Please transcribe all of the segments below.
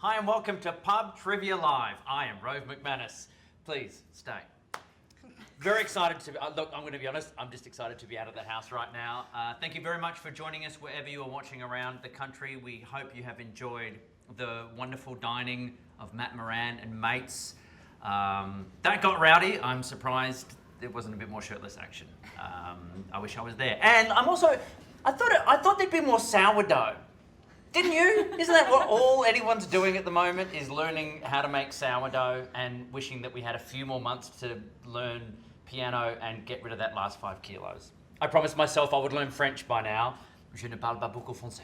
Hi and welcome to Pub Trivia Live. I am Rove McManus. Please stay. Very excited to be, look, I'm going to be honest, I'm just excited to be out of the house right now. Thank you very much for joining us wherever you are watching around the country. We hope you have enjoyed the wonderful dining of Matt Moran and mates. That got rowdy. I'm surprised there wasn't a bit more shirtless action. I wish I was there. And I'm also, I thought there'd be more sourdough. Didn't you? Isn't that what all anyone's doing at the moment, is learning how to make sourdough and wishing that we had a few more months to learn piano and get rid of that last 5 kilos. I promised myself I would learn French by now. Je ne parle pas beaucoup français.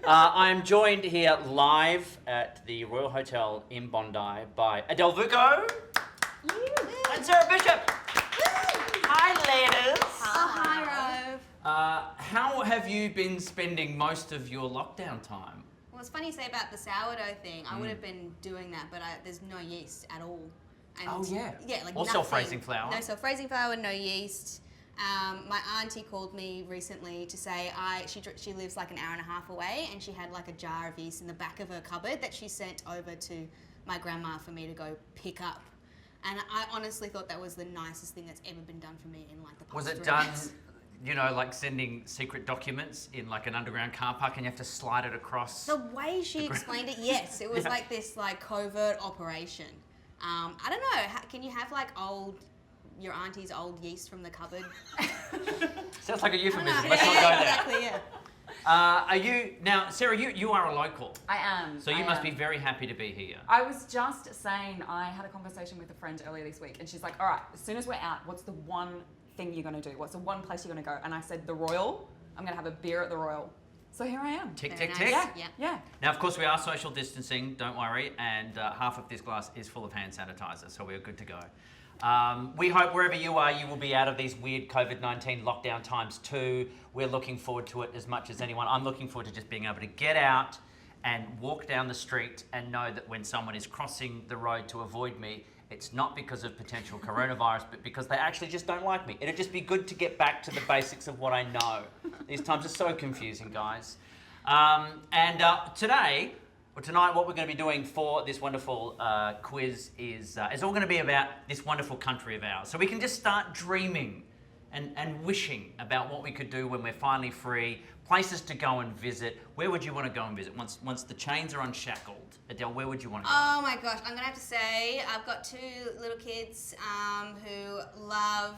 I am joined here live at the Royal Hotel in Bondi by Adele Vuko and Sarah Bishop. Hi, ladies. Hi, Rove. How have you been spending most of your lockdown time? Well, it's funny you say about the sourdough thing. I would have been doing that, but there's no yeast at all. And Oh, yeah. Yeah, like Or nothing. self-raising flour. No self-raising flour, no yeast. My auntie called me recently to say she lives like an hour and a half away, and she had like a jar of yeast in the back of her cupboard that she sent over to my grandma for me to go pick up. And I honestly thought that was the nicest thing that's ever been done for me in like the past Was it 3 done, months. you know, like sending secret documents in like an underground car park and you have to slide it across? The way she explained it, yes, it was like this like covert operation. I don't know. Can you have like your auntie's old yeast from the cupboard? Sounds like a euphemism. Yeah, Let's not go there. exactly. Yeah. Are you now, Sarah? You are a local, I am. so you must be very happy to be here. I was just saying, I had a conversation with a friend earlier this week, and she's like, all right, as soon as we're out, what's the one thing you're going to do? What's the one place you're going to go? And I said, the Royal. I'm going to have a beer at the Royal. So here I am. Tick, Very tick, nice. tick. Yeah. Yeah. Now, of course, we are social distancing. Don't worry, and half of this glass is full of hand sanitizer, so we're good to go. We hope wherever you are, you will be out of these weird COVID-19 lockdown times too. We're looking forward to it as much as anyone. I'm looking forward to just being able to get out and walk down the street and know that when someone is crossing the road to avoid me, it's not because of potential coronavirus, but because they actually just don't like me. It'd just be good to get back to the basics of what I know. These times are so confusing, guys. Tonight, what we're going to be doing for this wonderful quiz is all going to be about this wonderful country of ours. So we can just start dreaming and wishing about what we could do when we're finally free, places to go and visit. Where would you want to go and visit once the chains are unshackled? Adele, where would you want to go? Oh my gosh, I'm gonna have to say I've got 2 little kids who love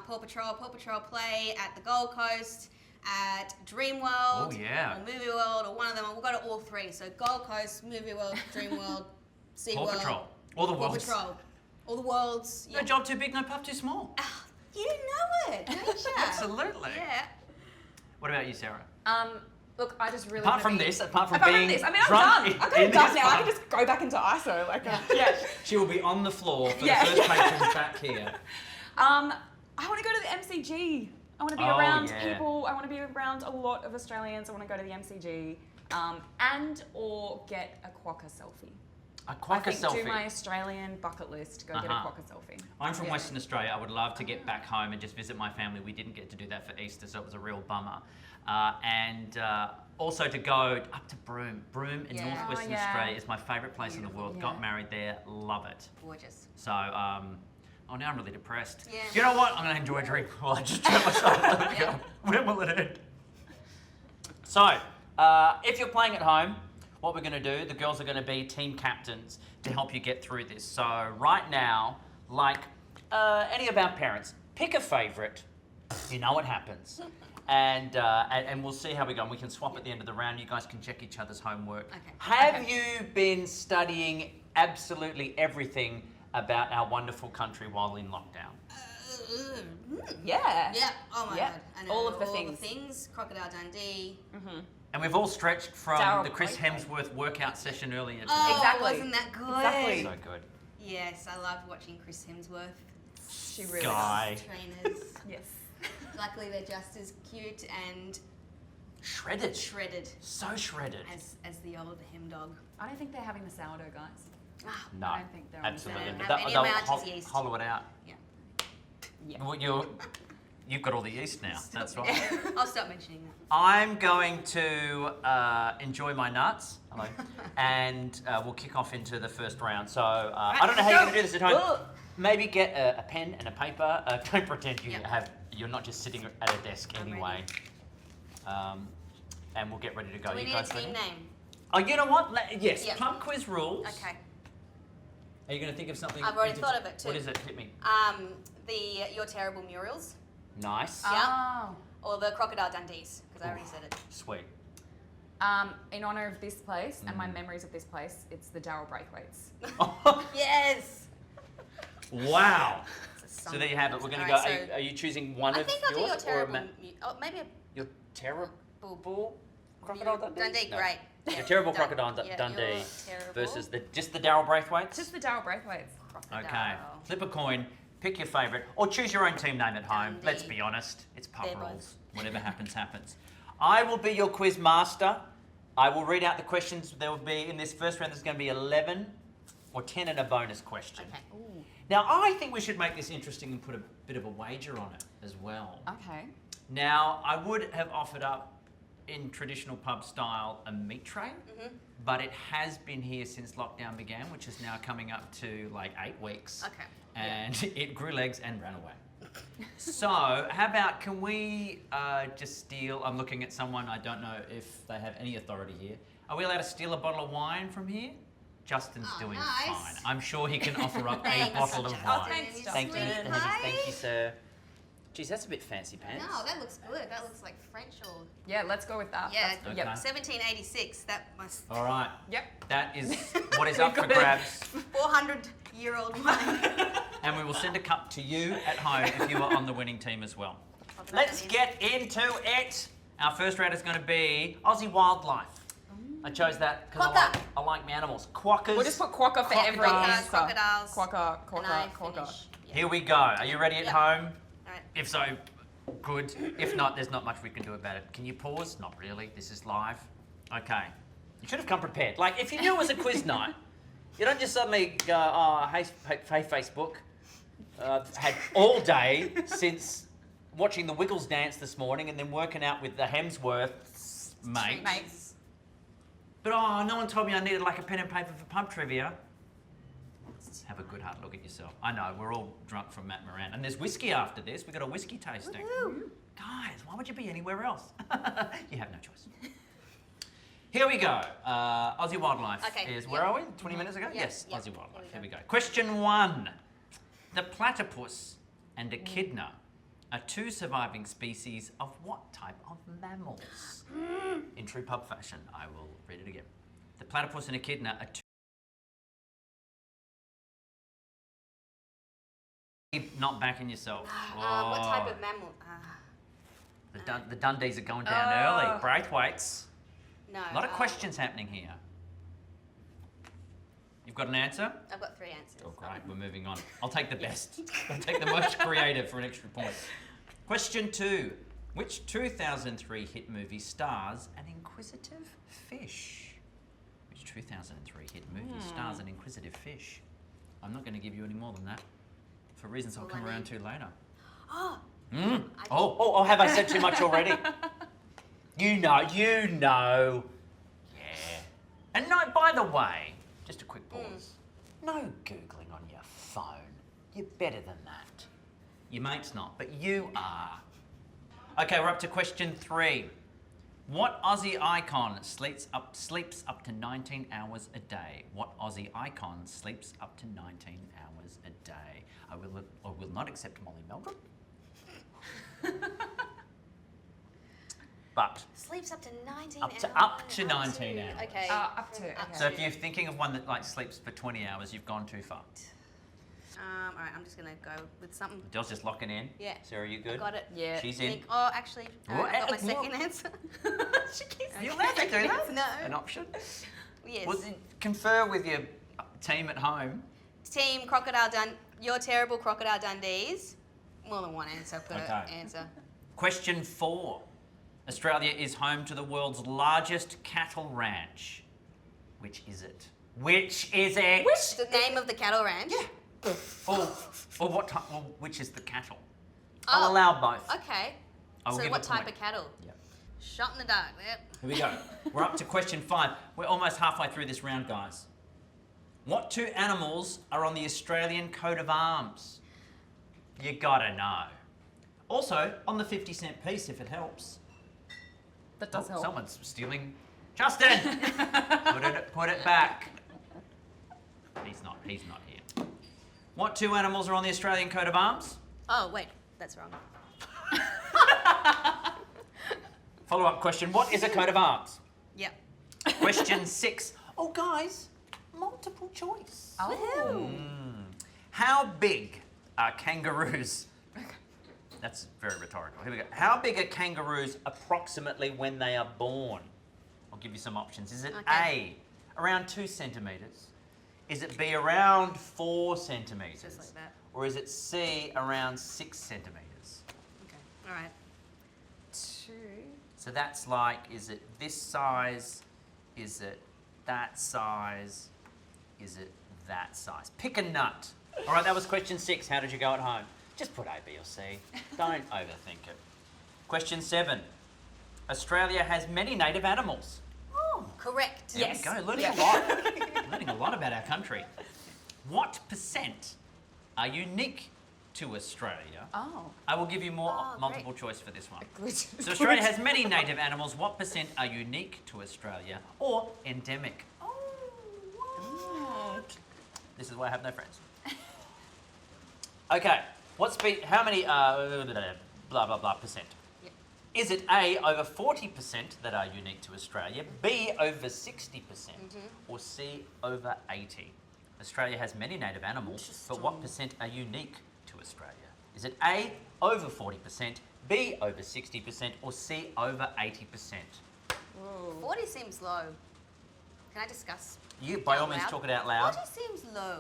Paw Patrol. Paw Patrol play at the Gold Coast, at Dream World, Oh, yeah. or Movie World, or one of them. We'll go to all 3. So Gold Coast, Movie World, Dream World, Sea Paw World, Patrol. All the Paw worlds. Patrol, all the worlds. No job too big, no pup too small. You know it, don't you? Absolutely. Yeah. What about you, Sarah? Look, I just really Apart wanna from be... this, apart from Apart being from this, I mean, I'm drunk done. in I'm kind of this done now. I pub. can just go back into ISO. Like, yeah. She will be on the floor for Yeah. the first patrons back here. I want to go to the MCG. I want to be Oh, around yeah. people. I want to be around a lot of Australians. I want to go to the MCG and or get a quokka selfie. A quokka I think selfie. do my Australian bucket list, go get a quokka selfie. I'm from Yeah. Western Australia. I would love to get back home and just visit my family. We didn't get to do that for Easter, so it was a real bummer. Also to go up to Broome. Broome in Yeah. northwestern Oh, yeah. Australia is my favourite place in the world. Yeah. Got married there, love it. Gorgeous. So, now I'm really depressed. Yeah. You know what? I'm going to enjoy a drink while I just treat myself. Yeah. When will it end? So, if you're playing at home, what we're going to do, the girls are going to be team captains to help you get through this. So right now, like any of our parents, pick a favourite. You know what happens. And we'll see how we go. And we can swap at the end of the round. You guys can check each other's homework. Okay. Have you been studying absolutely everything about our wonderful country while in lockdown? Yeah. Yeah. Oh my Yeah. god. I know All of the things. things. Crocodile Dundee. And we've all stretched from Daryl the Chris Blake. Hemsworth workout session earlier today. Oh, Exactly. wasn't that good? Exactly. So good. Yes, I loved watching Chris Hemsworth. She really Guy. Trainers. Yes. Luckily, they're just as cute and Shredded. shredded So shredded. as the old hem dog. I don't think they're having the sourdough, guys. Ah, No, I don't think they're on the absolutely. sound. But Have any they'll amount is yeast. hollow it out. yeah. Yeah. Well, You've got all the yeast now. That's right. I'll stop mentioning that. I'm going to enjoy my nuts. Hello. And we'll kick off into the first round. So I don't know how you're going to do this at home. Maybe get a pen and a paper. Don't pretend you're not just sitting at a desk anyway. And we'll get ready to go. Do we you need guys a team ready? name? Oh, you know what? Yes. Yep. Pub quiz rules. Okay. Are you going to think of something? I've already thought of it too. What is it? Hit me. The Your Terrible Muriels. Nice. Yeah. Or the Crocodile Dundees, because I already said it. Sweet. In honour of this place and my memories of this place, it's the Darryl Braithwaites. Yes! Wow. It's a So song. there you have it. We're going to Alright, go. so Are you choosing one I of think I'll do yours Your Terrible... maybe your terrible Bull. crocodile Dundee? Dundee, No. great. Your terrible crocodile Yeah, Dundee Your Terrible versus just the Darryl Braithwaites. Just the Darryl Braithwaites. Crocodile. Okay. Flip a coin. Pick your favourite, or choose your own team name at home. Dundee. Let's be honest, it's pub They're rules. Whatever happens, happens. I will be your quiz master. I will read out the questions. There will be, in this first round, there's going to be 11 or 10 and a bonus question. Okay. Now, I think we should make this interesting and put a bit of a wager on it as well. Okay. Now, I would have offered up, in traditional pub style, a meat tray, but it has been here since lockdown began, which is now coming up to like 8 weeks. Okay. And it grew legs and ran away. So, how about, can we just steal? I'm looking at someone, I don't know if they have any authority here. Are we allowed to steal a bottle of wine from here? Justin's doing nice. fine. I'm sure he can offer up a Thanks, bottle of Justin. wine. Oh, thanks, Thank you, Justin. thank you, sir. Geez, that's a bit fancy pants. No, that looks good. That looks like French or... Yeah, let's go with that. Yeah. That's good. Okay. Yep. 1786, that must... All right, Yep. that is what is up for Got it. grabs. 400-year-old wine. And we will send a cup to you at home if you are on the winning team as well. Let's get into it. Our first round is going to be Aussie wildlife. I chose that because Quokka. I like my animals. Quackers. We'll just put quokka for every Quokkas, answer. crocodiles. Quokka, And I quokka, quokka. finish. Yeah. Here we go. Are you ready at Yep. home? All right. If so, good. If not, there's not much we can do about it. Can you pause? Not really. This is live. Okay. You should have come prepared. Like, if you knew it was a quiz night, you don't just suddenly go, oh, hey Facebook. I've had all day since watching the Wiggles dance this morning and then working out with the Hemsworths mates. Mates. But oh, no one told me I needed like a pen and paper for pub trivia. Have a good hard look at yourself. I know, we're all drunk from Matt Moran. And there's whiskey after this. We've got a whiskey tasting. Woo-hoo. Guys, why would you be anywhere else? You have no choice. Here we go. Aussie Wildlife Okay, is, where yep. are we? 20 minutes ago? Yep, Yes, yep. Aussie Wildlife. Here Here we we go. Question 1. The platypus and echidna are two surviving species of what type of mammals? In true pub fashion, I will read it again. The platypus and echidna are two... Keep not backing yourself. What type Oh. of mammal? The Dundees are going down Oh. early. Braithwaites. No. A lot of questions happening here. You've got an answer? I've got 3 answers. Oh, great. We're moving on. I'll take the best. I'll take the most creative for an extra point. Question 2. Which 2003 hit movie stars an inquisitive fish? Which 2003 hit movie stars an inquisitive fish? I'm not going to give you any more than that. For reasons I'll All come I around need. to later. Oh, Oh, have I said too much already? You know. Yeah. And no, by the way, just a quick pause. No Googling on your phone. You're better than that. Your mate's not, but you are. Okay, we're up to question 3. What Aussie icon sleeps up to 19 hours a day? What Aussie icon sleeps up to 19 hours a day? I will not accept Molly Meldrum. But sleeps up to 19 Up hours. to 19 hours. Okay. Up to, okay. so if you're thinking of one that like sleeps for 20 hours, you've gone too far. All right, I'm just going to go with something. Dell's just locking in. Yeah. Sarah, you good? I got it. Yeah. She's in. Oh, actually, Oh, I got my eh, second well. answer. She keeps Are you allowed to do that? No. An option? Yes. Well, then confer with your team at home. Team Your Terrible Crocodile Dundees. More than one answer per Okay. answer. Question 4. Australia is home to the world's largest cattle ranch. Which is it? Which is it? The name of the cattle ranch? Or what type? Or which is the cattle? I'll allow both. Okay. I will So give what a type point. of cattle? Yep. Shot in the dark. Yep. Here we go. We're up to question 5. We're almost halfway through this round, guys. What 2 animals are on the Australian coat of arms? You gotta know. Also, on the 50-cent piece, if it helps. That does help. Someone's stealing. Justin! put it back. He's not here. What 2 animals are on the Australian coat of arms? Oh, wait. That's wrong. Follow-up question. What is a coat of arms? Yep. Question 6. Oh, guys, multiple choice. Oh. How big are kangaroos? That's very rhetorical. Here we go. How big are kangaroos approximately when they are born? I'll give you some options. Is it Okay. A, around 2 centimetres? Is it B, around 4 centimetres? Just like that. Or is it C, around 6 centimetres? Okay. All right. 2. So that's like, is it this size? Is it that size? Is it that size? Pick a nut. All right, that was question 6. How did you go at home? Just put A, B, or C. Don't overthink it. Question 7. Australia has many native animals. Oh, correct. There Yes. we go. Learning Yeah. a lot. Learning a lot about our country. What percent are unique to Australia? Oh. I will give you more Oh, multiple great. choice for this one. Good. So Australia has many native animals. What percent are unique to Australia or endemic? This is why I have no friends. Okay, how many, blah, blah, blah percent? Yep. Is it A, over 40% that are unique to Australia, B, over 60%, or C, over 80? Australia has many native animals, but what percent are unique to Australia? Is it A, over 40%, B, over 60%, or C, over 80%? Whoa. 40 seems low. Can I discuss? You, by all out means, loud? talk it out loud. 40 seems low.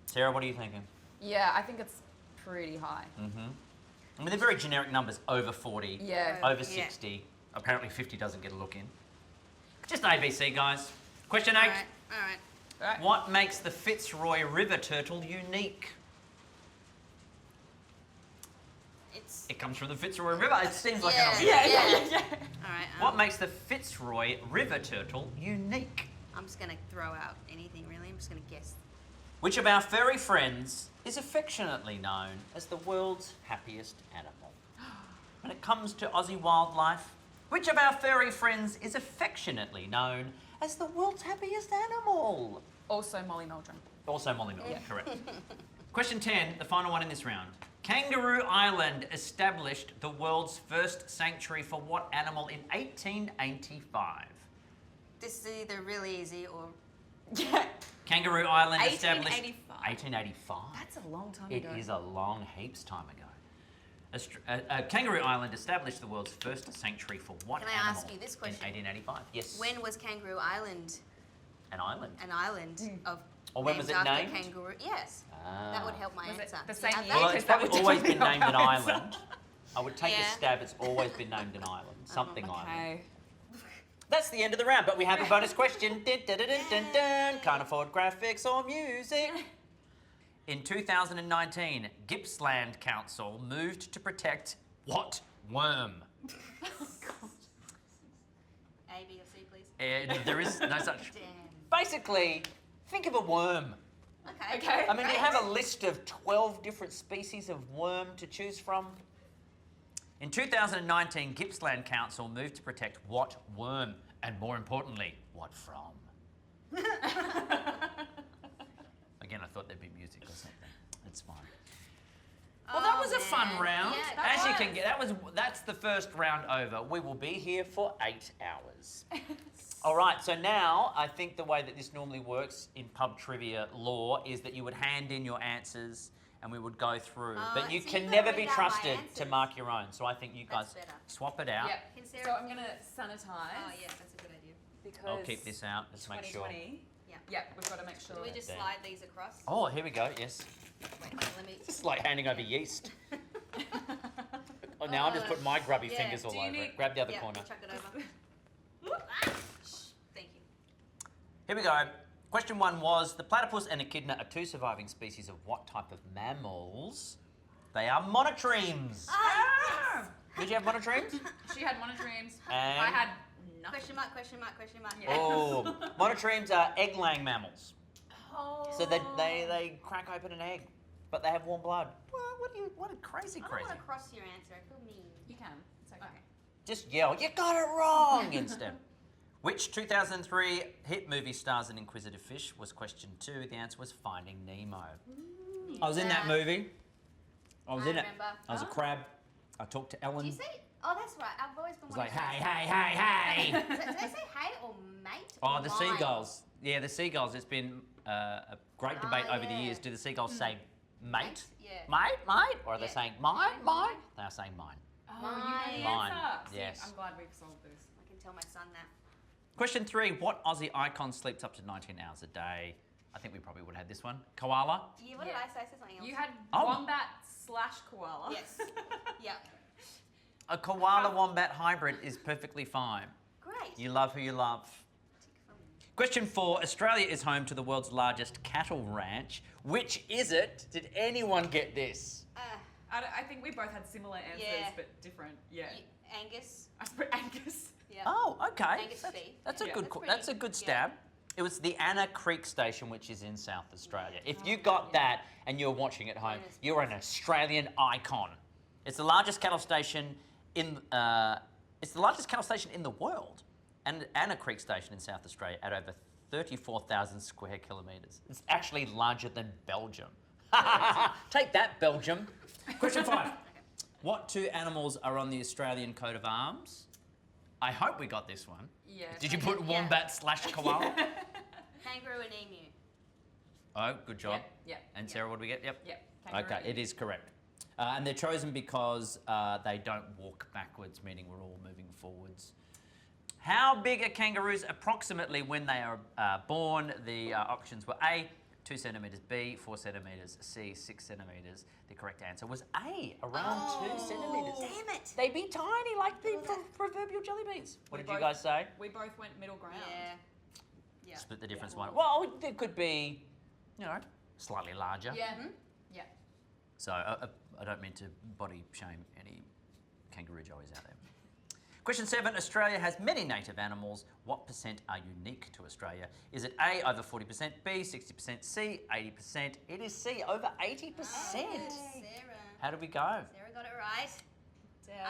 Sarah, what are you thinking? Yeah, I think it's pretty high. I mean, they're very generic numbers, over 40, Yeah. over Yeah. 60. Apparently 50 doesn't get a look in. Just ABC, guys. Question 8. All right. All right. Right. What makes the Fitzroy River turtle unique? It's. It comes from the Fitzroy River. It seems like Yeah. an obvious. Yeah. All right. What makes the Fitzroy River turtle unique? I'm just gonna throw out anything really. I'm just gonna guess. Which of our furry friends is affectionately known as the world's happiest animal? When it comes to Aussie wildlife, which of our furry friends is affectionately known as the world's happiest animal? Also Molly Meldrum. Also Molly Miller, correct. Question 10, the final one in this round. Kangaroo Island established the world's first sanctuary for what animal in 1885? This is either really easy or. Yeah. Kangaroo Island established... 1885. 1885? That's a long time It ago. is a long heaps time ago. Kangaroo Island established the world's first sanctuary for what Can I animal ask you this in question? 1885? Yes. When was Kangaroo Island An island. an island of? Or when was it after named? Kangaroo. Yes. Ah. That would help my Was it answer. the Do you same have year? that? Well, Because it's that probably would always been definitely named an help my answer. island. I would take a Yeah. stab. It's always been named an island. Something island. Okay. That's the end of the round, but we have a bonus question. Dun, dun, dun, dun, dun, dun. Can't afford graphics or music. In 2019, Gippsland Council moved to protect what worm? A, B, or C, please. There is no such. Damn. Basically, think of a worm. Okay. Okay. I mean, do you Great. have a list of 12 different species of worm to choose from? In 2019, Gippsland Council moved to protect what worm, and more importantly, what from? Again, I thought there'd be music or something. It's fine. Well, that Oh, was a fun man. round. Yeah, that As you can was. get, that's the first round over. We will be here for 8 hours. All right, so now I think the way that this normally works in pub trivia law is that you would hand in your answers and we would go through. Oh, But you so can you've never gotta be read out my trusted to answers. mark your own. So I think you guys That's better. swap it out. Yep. Can So Sarah- I'm gonna sanitize. Oh yeah, that's a good idea. Because I'll keep this out. Let's make sure. 2020. Yeah. Yep, we've got to make sure. Do we just Damn. slide these across? Oh, here we go. Yes. Wait, let me. This is like handing over yeast. Oh, now I'm just putting my grubby yeah. fingers all Do you over need- it. Grab the other Yeah, corner. chuck it over. Thank you. Here we go. Question 1 was, the platypus and echidna are 2 surviving species of what type of mammals? They are monotremes. Ah, Did you have monotremes? She had monotremes. And- I had nothing. Question mark, question mark, question mark. Yeah. Oh, monotremes are egg-laying mammals. Oh. So they crack open an egg, but they have warm blood. What a crazy. I don't want to cross your answer. I feel mean. You can. It's okay. Just yell, you got it wrong instead. Which 2003 hit movie stars an inquisitive fish was question 2. The answer was Finding Nemo. I was in that movie. I was in it. remember. I was a crab. I talked to Ellen. Do you say? Oh, that's right. I've always been It was like, wanting to hey, say- hey, hey, hey. Do they say hey or mate? Oh, or the mine? seagulls. Yeah, the seagulls. It's been a great debate over the yeah. years. Do the seagulls say mate? Yeah. Mate, mate? Or are they Yeah. saying mine, mine? They are saying mine. Oh, you know the Mine. answer. See, Yes. I'm glad we've solved this. I can tell my son that. Question 3. What Aussie icon sleeps up to 19 hours a day? I think we probably would have had this one. Koala? Yeah, what did Yeah. I say? I said something else. You had Oh. wombat/koala. Yes. Yeah. A koala-wombat hybrid is perfectly fine. Great. You love who you love. Question 4. Australia is home to the world's largest cattle ranch. Which is it? Did anyone get this? I think we both had similar answers, Yeah. but different. Yeah. Angus. I put Angus. Yeah. Oh, okay. Angus beef. That's a Yeah. good. That's pretty- That's a good yeah. stab. It was the Anna Creek Station, which is in South Australia. If you got that and you're watching at home, Bonus you're an Australian icon. It's the largest cattle station in. It's the largest cattle station in the world, and Anna Creek Station in South Australia at over 34,000 square kilometres. It's actually larger than Belgium. Take that, Belgium. Question 5. What 2 animals are on the Australian coat of arms? I hope we got this one. Yeah. Did you put wombat/koala? Kangaroo and emu. Oh, good job. Yep. And Sarah, what do we get? Yep. Yep. Okay, it is correct. And they're chosen because they don't walk backwards, meaning we're all moving forwards. How big are kangaroos approximately when they are born? The options were A, 2 centimetres, B, 4 centimetres, C, 6 centimetres. The correct answer was A, around 2 centimetres. Damn it. They'd be tiny like the proverbial jelly beans. What did you guys say? We both went middle ground. Yeah. Yeah. Split the difference one. Well, there could be, slightly larger. Yeah. Yeah. So I don't mean to body shame any kangaroo joeys out there. Question 7. Australia has many native animals. What percent are unique to Australia? Is it A, over 40%, B, 60%, C, 80%? It is C, over 80%. Sarah. How did we go? Sarah got it right.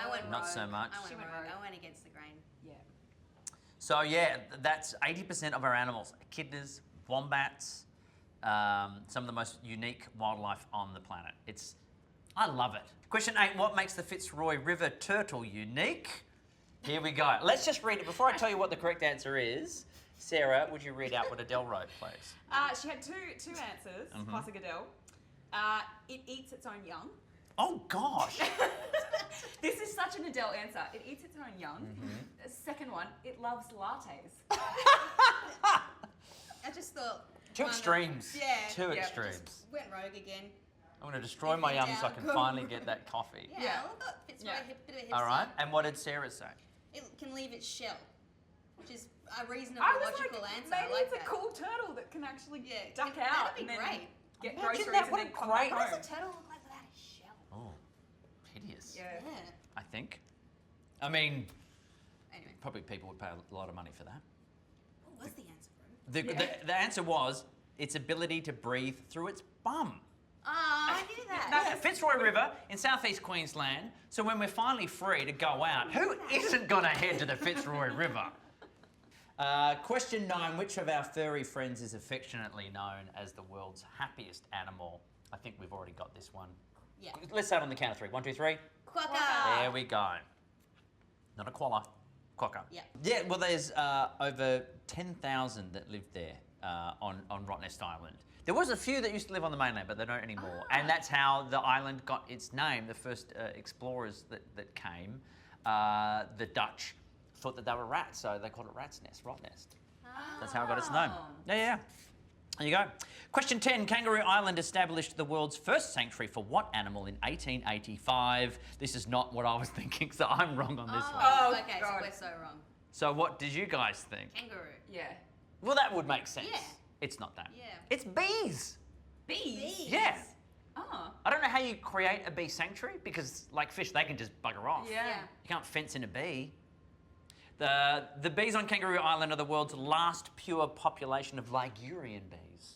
I went Not rogue. so much. I went She went rogue. rogue. I went against the grain. Yeah. So yeah, that's 80% of our animals. Echidnas, wombats, some of the most unique wildlife on the planet. I love it. Question 8, what makes the Fitzroy River turtle unique? Here we go. Let's just read it. Before I tell you what the correct answer is, Sarah, would you read out what Adele wrote, please? She had two answers. Mm-hmm. Classic Adele. It eats its own young. Oh, gosh. This is such an Adele answer. It eats its own young. Mm-hmm. The second one, it loves lattes. I just thought. Two extremes. Yeah. Two Yeah. extremes. Just went rogue again. I'm going to destroy my young so I can finally get that coffee. Yeah. Yeah. I thought Fitzroy Yeah. a bit of a hipster. All right. And what did Sarah say? It can leave its shell, which is a reasonable, I was logical like, answer. maybe I like it's that. a cool turtle that can actually Yeah, duck that'd out be and then great. get Imagine groceries that, and what then a come great- back What home. does a turtle look like without a shell? Oh, hideous. Yeah. Yeah. I think. I mean, Anyway, probably people would pay a lot of money for that. what was the answer, bro? The answer was its ability to breathe through its bum. Oh, I knew that. Yeah, Fitzroy River in southeast Queensland. So when we're finally free to go out, who isn't going to head to the Fitzroy River? Question 9. Which of our furry friends is affectionately known as the world's happiest animal? I think we've already got this one. Yeah. Let's start on the count of 3. 1, 2, 3. Quokka. There we go. Not a koala. Quokka. Yeah. Yeah, well, there's over 10,000 that live there on Rottnest Island. There was a few that used to live on the mainland, but they don't anymore. And that's how the island got its name. The first explorers that came, the Dutch, thought that they were rats, so they called it Rat's Nest, Rottnest. That's how it got its name. Yeah. There you go. Question 10. Kangaroo Island established the world's first sanctuary for what animal in 1885? This is not what I was thinking, so I'm wrong on this one. Oh, okay, God. so we're so wrong. So what did you guys think? Kangaroo. Yeah. Well, that would make sense. Yeah. It's not that. Yeah. It's bees. Bees. Bees. Yeah. Oh. I don't know how you create a bee sanctuary because, like fish, they can just bugger off. Yeah. You can't fence in a bee. The bees on Kangaroo Island are the world's last pure population of Ligurian bees.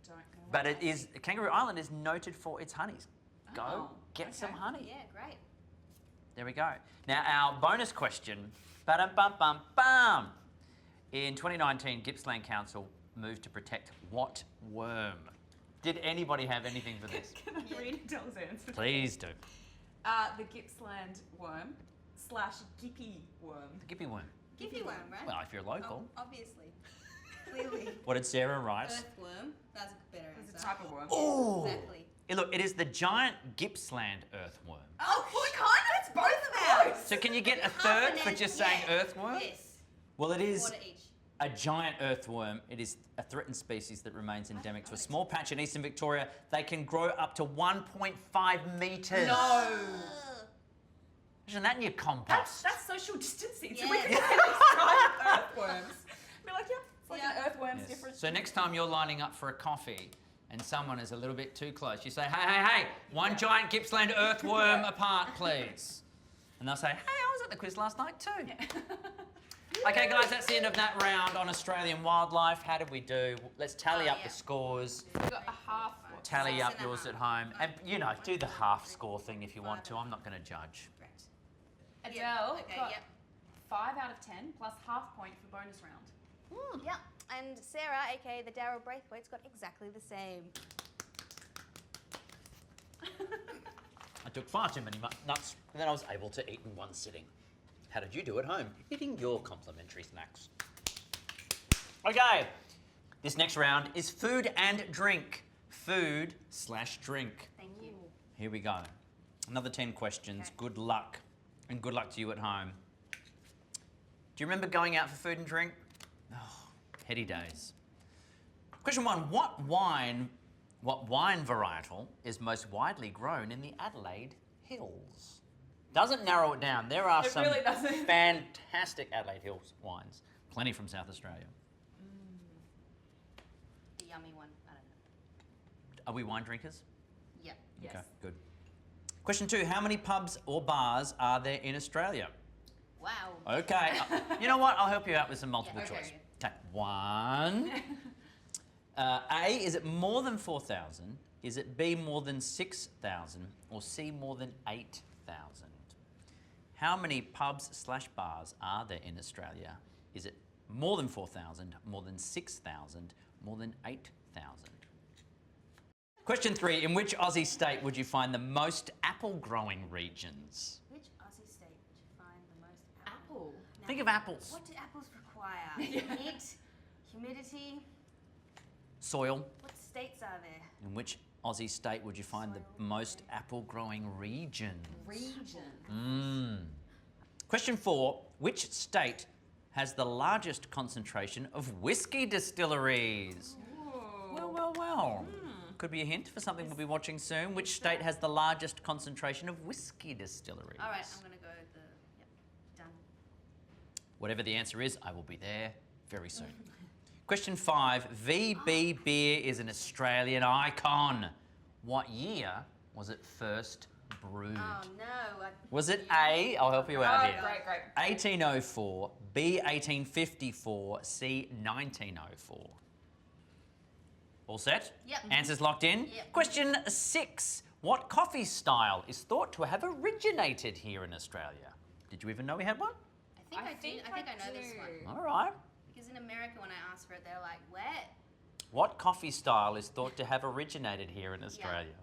Don't know. But Kangaroo Island is noted for its honeys. Go Oh, get okay. some honey. Yeah, great. There we go. Now our bonus question. Ba-dum-bum-bum-bum. In 2019, Gippsland Council moved to protect what worm? Did anybody have anything for this? Can I read Adele's answer? Please do. The Gippsland worm / Gippy worm. The Gippy worm. Gippy worm, right? Well, if you're local. Oh, obviously. Clearly. What did Sarah write? Earthworm. That's a better answer. It's a type of worm. Oh! Exactly. Look, it is the giant Gippsland earthworm. Oh, what kind? That's both of ours. So can you get a Half third an for inch, just saying yeah. earthworm? Yes. Well, it is Quarter each. a giant earthworm. It is a threatened species that remains endemic to a small patch in eastern Victoria. They can grow up to 1.5 metres. No. Ugh. Imagine that in your compost. That's social distancing. So Yeah. we can get these giant earthworms. Be like, yeah, it's like Yeah. an earthworm's Yes. different. So next time you're lining up for a coffee and someone is a little bit too close, you say, hey, one giant Gippsland earthworm apart, please. And they'll say, hey, I was at the quiz last night too. Okay, guys, that's the end of that round on Australian wildlife. How did we do? Let's tally up yeah. the scores. We got a half. Tally 6 up and a yours half. at home. And, do the half score thing if you want to. I'm not going to judge. Correct. Adele Yeah, okay, got yep. 5 out of 10 plus half point for bonus round. Yep. And Sarah, aka the Daryl Braithwaite's, got exactly the same. I took far too many nuts and then I was able to eat in one sitting. How did you do at home? Eating your complimentary snacks. Okay, this next round is food and drink. Food/drink. Thank you. Here we go. Another 10 questions. Okay. Good luck. And good luck to you at home. Do you remember going out for food and drink? Oh, heady days. Question 1. What wine varietal is most widely grown in the Adelaide Hills? Doesn't narrow it down. There are It some really doesn't. fantastic Adelaide Hills wines. Plenty from South Australia. The yummy one. I don't know. Are we wine drinkers? Yep. Yes. Okay, good. Question 2. How many pubs or bars are there in Australia? Wow. Okay. You know what? I'll help you out with some multiple Yeah, okay. choice. Okay. 1. A, is it more than 4,000? Is it B, more than 6,000? Or C, more than 8,000? How many pubs/bars are there in Australia? Is it more than 4,000, more than 6,000, more than 8,000? Question 3. In which Aussie state would you find the most apple growing regions? Which Aussie state would you find the most apple? Apple. Now, Think of apples. What do apples require? Heat, humidity. Soil. What states are there? In which Aussie state would you find the Soil, most apple growing regions? Region. Question 4. Which state has the largest concentration of whiskey distilleries? Well. Could be a hint for something we'll be watching soon. Which state has the largest concentration of whiskey distilleries? All right, I'm going to go yep, done. Whatever the answer is, I will be there very soon. Question 5. VB beer is an Australian icon. What year was it first brewed? Oh, no. Was it A, I'll help you out Oh, here, great. 1804, B, 1854, C, 1904? All set? Yep. Answers locked in? Yep. Question 6. What coffee style is thought to have originated here in Australia? Did you even know we had one? I think I know this one. All right. Because in America, when I asked for it, they're like, what? What coffee style is thought to have originated here in Australia?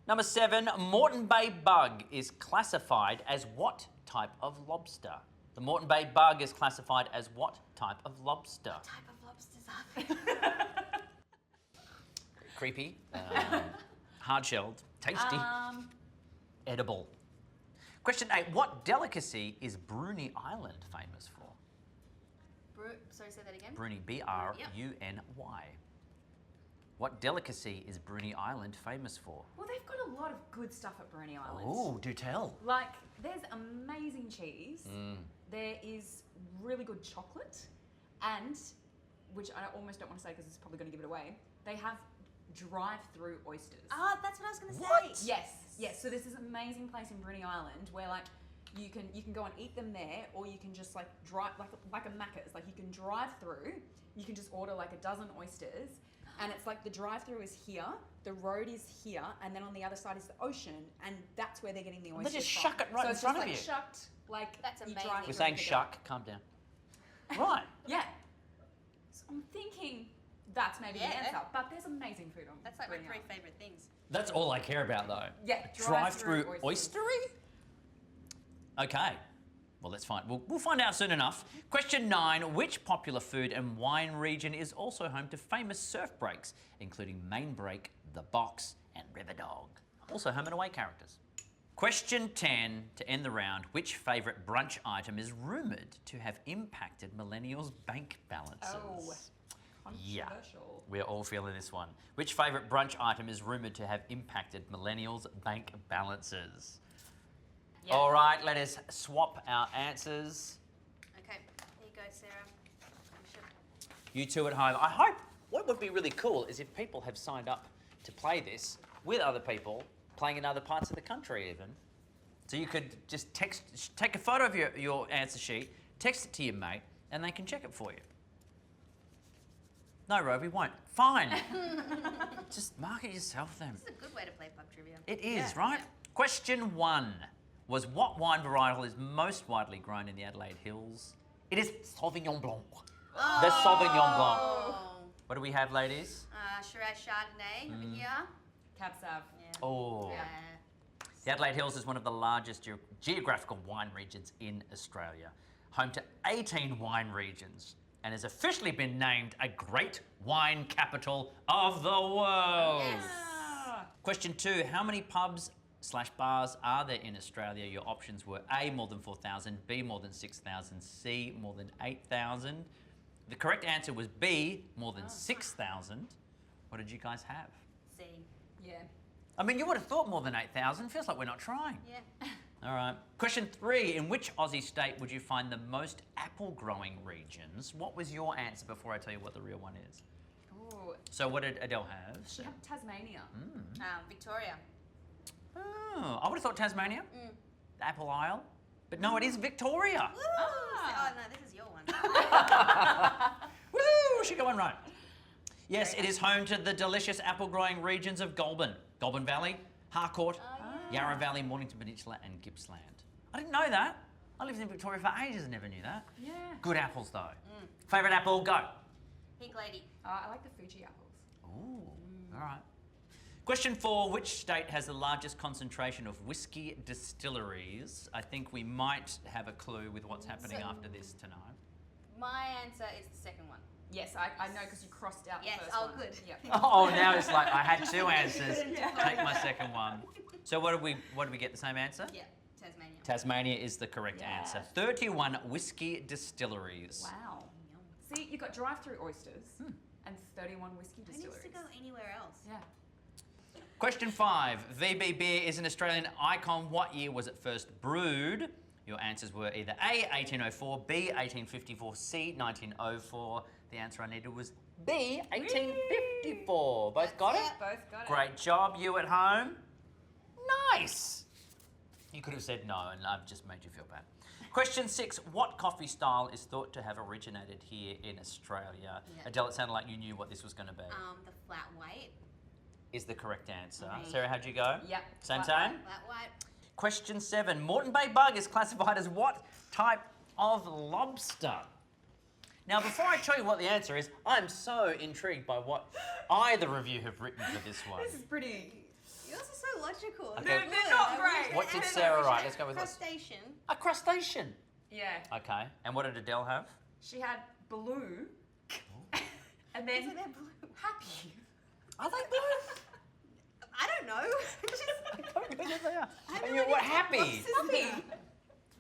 Number 7, Moreton Bay bug is classified as what type of lobster? The Moreton Bay bug is classified as what type of lobster? What type of lobsters are there? Creepy, hard-shelled, tasty, edible. Question 8, what delicacy is Bruny Island famous for? Sorry, say that again. Bruny, B-R-U-N-Y. What delicacy is Bruny Island famous for? Well, they've got a lot of good stuff at Bruny Island. Oh, do tell. Like, there's amazing cheese. There is really good chocolate, and which I almost don't want to say because it's probably going to give it away. They have drive-through oysters. Oh, that's what I was going to say. What? Yes. So there's this amazing place in Bruny Island where like you can go and eat them there, or you can just like drive like a Macca's. Like you can drive through. You can just order like a dozen oysters, and it's like the drive-through is here, the road is here, and then on the other side is the ocean, and that's where they're getting the oysters. They just from. shuck it right so in it's front just of like you. Shucked, like That's you amazing. drive We're through saying and pick it shuck. Calm down. Right. Yeah. So I'm thinking that's maybe Yeah. the answer, but there's amazing food on. That's like my Bruny 3 Island. favourite things. That's all I care about, though. Yeah, Drive-through drive-through oystery? Okay. Well, let's find. We'll find out soon enough. Question 9: which popular food and wine region is also home to famous surf breaks, including Main Break, The Box, and River Dog? Also home and away characters. Question 10 to end the round: which favourite brunch item is rumoured to have impacted millennials' bank balances? Oh, Yeah. controversial. We're all feeling this one. Which favourite brunch item is rumoured to have impacted millennials' bank balances? Yeah. All right, let us swap our answers. Okay, here you go, Sarah. You two at home. I hope what would be really cool is if people have signed up to play this with other people playing in other parts of the country even. So you could just take a photo of your answer sheet, text it to your mate, and they can check it for you. No, Rove, we won't. Fine. Just mark it yourself then. This is a good way to play pub trivia. It is, Yeah. right? Question 1 was what wine varietal is most widely grown in the Adelaide Hills? It is Sauvignon Blanc. The Sauvignon Blanc. Oh. What do we have, ladies? Shiraz Chardonnay over here. Cab Sav. Yeah. Oh. Yeah. The Adelaide Hills is one of the largest geographical wine regions in Australia, home to 18 wine regions, and has officially been named a Great Wine Capital of the World. Yes. Question 2, how many pubs/bars are there in Australia? Your options were A, more than 4,000, B, more than 6,000, C, more than 8,000. The correct answer was B, more than 6,000. What did you guys have? C. Yeah. I mean, you would have thought more than 8,000. Feels like we're not trying. Yeah. All right. Question 3, in which Aussie state would you find the most apple growing regions? What was your answer before I tell you what the real one is? Ooh. So what did Adele have? She had Tasmania. Victoria. Oh, I would have thought Tasmania, Mm. the Apple Isle. But no, it is Victoria. Woo! Ah. Oh, no, this is your one. Woo! She got one right. Yes, it is home to the delicious apple growing regions of Goulburn Valley, Harcourt, Yarra Valley, Mornington Peninsula, and Gippsland. I didn't know that. I lived in Victoria for ages and never knew that. Yeah. Good apples though. Favourite apple? Go. Pink Lady. I like the Fuji apples. Ooh, all right. Question 4, which state has the largest concentration of whiskey distilleries? I think we might have a clue with what's happening after this tonight. My answer is the second one. Yes, I know because you crossed out Yes, the first oh, one. good. Yep. Oh, now it's like I had 2 answers. Take my second one. So what did we get? The same answer? Yeah, Tasmania. Tasmania is the correct Yeah. answer. 31 whiskey distilleries. Wow. See, you got drive-through oysters and 31 whiskey Who needs distilleries. to go anywhere else? Yeah. Question 5. VB beer is an Australian icon. What year was it first brewed? Your answers were either A, 1804, B, 1854, C, 1904. The answer I needed was B, 1854. Both got it? Both got it. Great job, you at home. Nice. You could have said no, and I've just made you feel bad. Question 6. What coffee style is thought to have originated here in Australia? Yeah. Adele, it sounded like you knew what this was going to be. The flat white. Is the correct answer. Right. Sarah, how'd you go? Yep. Same Flat time? Flat white. Question 7. Moreton Bay bug is classified as what type of lobster? Now, before I tell you what the answer is, I'm so intrigued by what either of you have written for this one. This is pretty. Yours are so logical. Okay. They're not great. What did Sarah write? Let's go with what? Crustacean. A crustacean. Yeah. Okay. And what did Adele have? She had blue. And then Isn't that blue? happy. Are they blue? I don't know. I don't know what they are. I have And no you're idea what, what happy? lobsters Happy.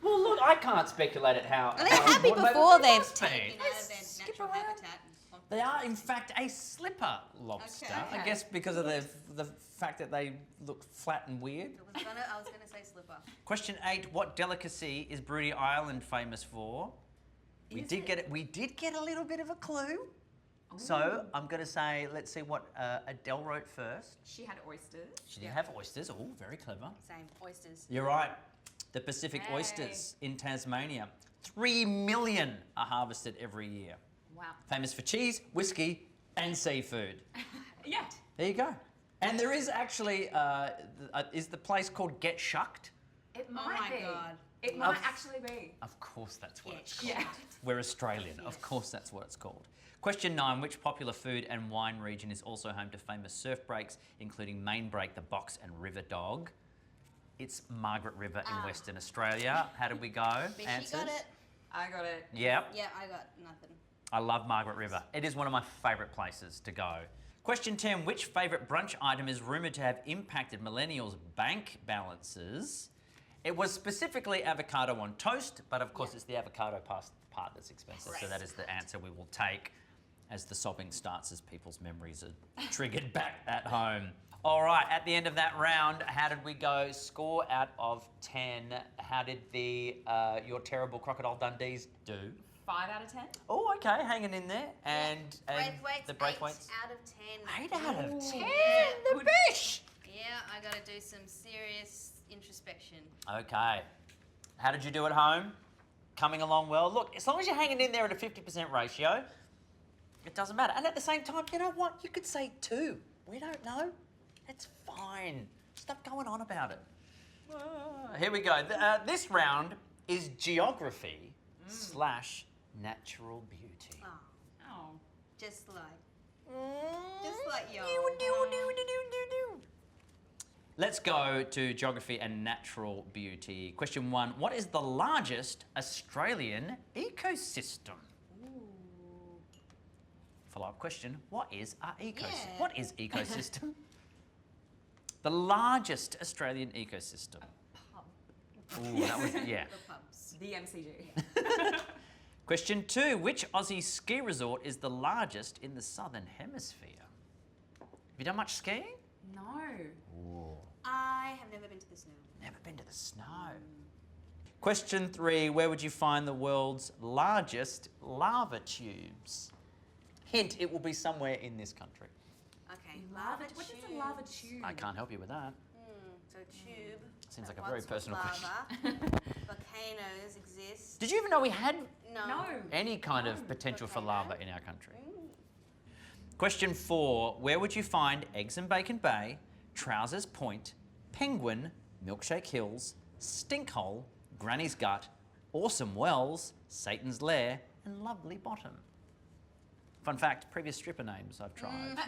Well, look, I can't speculate at how. Are they how happy Moreton Bay before bug they've must be. taken out of their Skip natural around. habitat? And They are, in fact, a slipper lobster. Okay. I guess because of the fact that they look flat and weird. I was gonna say slipper. Question 8. What delicacy is Bruny Island famous for? We Is did it? get it. We did get a little bit of a clue. So I'm going to say, let's see what Adele wrote first. She had oysters. She did have oysters. Oh, very clever. Same, oysters. You're right. The Pacific Hey. oysters in Tasmania. 3 million are harvested every year. Wow. Famous for cheese, whiskey, and seafood. Yeah. There you go. And there is actually, is the place called Get Shucked? It Oh might my be. God. It might actually be. Of course that's what Get it's called. Yeah. We're Australian. Of course that's what it's called. Question 9. Which popular food and wine region is also home to famous surf breaks, including Main Break, the Box and River Dog? It's Margaret River in Western Australia. How did we go? Fishy Answers? got it. I got it. Yep. Yeah, I got nothing. I love Margaret River. It is one of my favourite places to go. Question 10. Which favourite brunch item is rumoured to have impacted millennials' bank balances? It was specifically avocado on toast, but of course it's the avocado part that's expensive. So that is the answer we will take as the sobbing starts as people's memories are triggered back at home. All right, at the end of that round, how did we go? Score out of 10. How did the your terrible Crocodile Dundees do? 5 out of 10. Oh, okay, hanging in there. And Braithwaite's the Braithwaites. 8 out of 10. 8 out of 10, Yeah. the bish! Yeah, I gotta do some serious introspection. Okay. How did you do at home? Coming along well. Look, as long as you're hanging in there at a 50% ratio, it doesn't matter. And at the same time, you know what? You could say 2. We don't know. It's fine. Stop going on about it. Here we go. This round is geography slash natural beauty. Oh, Oh. just like y'all. Let's go to geography and natural beauty. Question 1. What is the largest Australian ecosystem? Follow-up question. What is our ecosystem? Yeah. What is ecosystem? The largest Australian ecosystem. Pub. Ooh, that was, yeah. The pubs. The MCG. Question 2. Which Aussie ski resort is the largest in the Southern Hemisphere? Have you done much skiing? No. Ooh. I have never been to the snow. Never been to the snow. Question 3. Where would you find the world's largest lava tubes? Hint, it will be somewhere in this country. Okay, Lava. What is a lava tubes. tube? I can't help you with that. So tube. Seems like that a very once was personal question. lava. Volcanoes exist. Did you even know we had No. any kind of potential for lava in our country? Question 4. Where would you find Eggs and Bacon Bay, Trousers Point, Penguin, Milkshake Hills, Stinkhole, Granny's Gut, Awesome Wells, Satan's Lair, and Lovely Bottom? Fun fact, previous stripper names I've tried.